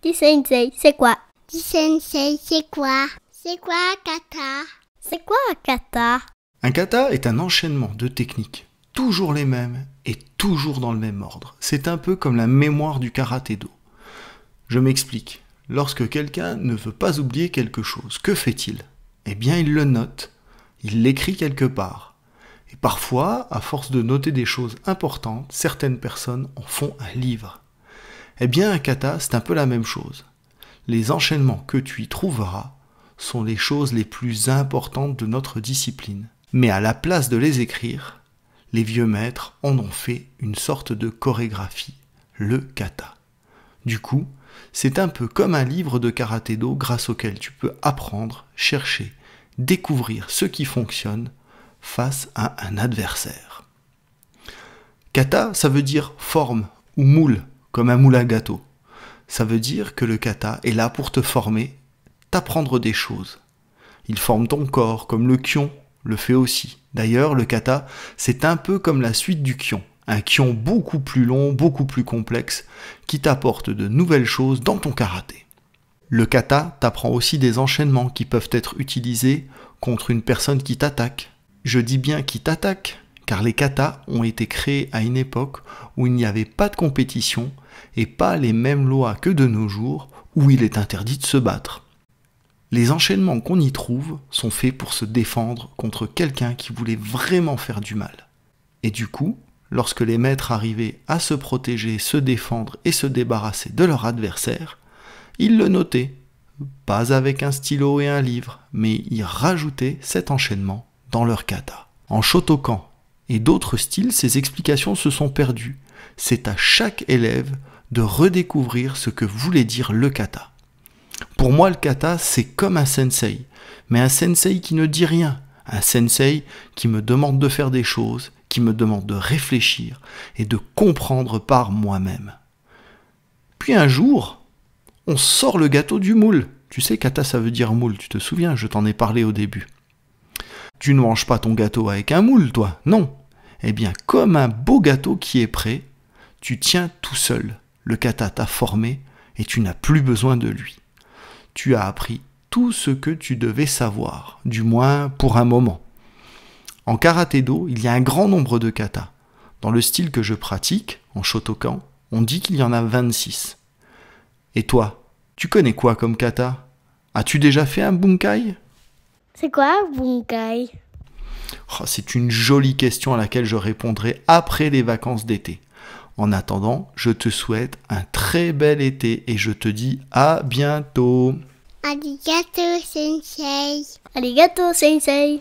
Sensei, c'est quoi? Sensei, c'est quoi? C'est quoi un kata? C'est quoi un kata? Un kata est un enchaînement de techniques, toujours les mêmes et toujours dans le même ordre. C'est un peu comme la mémoire du karaté-do. Je m'explique. Lorsque quelqu'un ne veut pas oublier quelque chose, que fait-il? Eh bien, il le note. Il l'écrit quelque part. Et parfois, à force de noter des choses importantes, certaines personnes en font un livre. Eh bien, un kata, c'est un peu la même chose. Les enchaînements que tu y trouveras sont les choses les plus importantes de notre discipline. Mais à la place de les écrire, les vieux maîtres en ont fait une sorte de chorégraphie, le kata. Du coup, c'est un peu comme un livre de karaté-do grâce auquel tu peux apprendre, chercher, découvrir ce qui fonctionne face à un adversaire. Kata, ça veut dire forme ou moule, comme un moule à gâteau. Ça veut dire que le kata est là pour te former, t'apprendre des choses. Il forme ton corps, comme le kyon le fait aussi. D'ailleurs, le kata, c'est un peu comme la suite du kyon. Un kyon beaucoup plus long, beaucoup plus complexe, qui t'apporte de nouvelles choses dans ton karaté. Le kata t'apprend aussi des enchaînements qui peuvent être utilisés contre une personne qui t'attaque. Je dis bien qui t'attaque, car les katas ont été créés à une époque où il n'y avait pas de compétition et pas les mêmes lois que de nos jours où il est interdit de se battre. Les enchaînements qu'on y trouve sont faits pour se défendre contre quelqu'un qui voulait vraiment faire du mal. Et du coup, lorsque les maîtres arrivaient à se protéger, se défendre et se débarrasser de leur adversaire, ils le notaient, pas avec un stylo et un livre, mais ils rajoutaient cet enchaînement dans leur kata. En Shotokan et d'autres styles, ces explications se sont perdues. C'est à chaque élève de redécouvrir ce que voulait dire le kata. Pour moi, le kata, c'est comme un sensei, mais un sensei qui ne dit rien, un sensei qui me demande de faire des choses, qui me demande de réfléchir et de comprendre par moi-même. Puis un jour, on sort le gâteau du moule. Tu sais, kata, ça veut dire moule, tu te souviens, je t'en ai parlé au début. Tu ne manges pas ton gâteau avec un moule, toi, non. Eh bien, comme un beau gâteau qui est prêt, tu tiens tout seul. Le kata t'a formé et tu n'as plus besoin de lui. Tu as appris tout ce que tu devais savoir, du moins pour un moment. En karaté-do, il y a un grand nombre de katas. Dans le style que je pratique, en Shotokan, on dit qu'il y en a 26. Et toi, tu connais quoi comme kata? As-tu déjà fait un bunkai? C'est quoi un bunkai? Oh, c'est une jolie question à laquelle je répondrai après les vacances d'été. En attendant, je te souhaite un très bel été et je te dis à bientôt. Arigato, sensei. Arigato, sensei.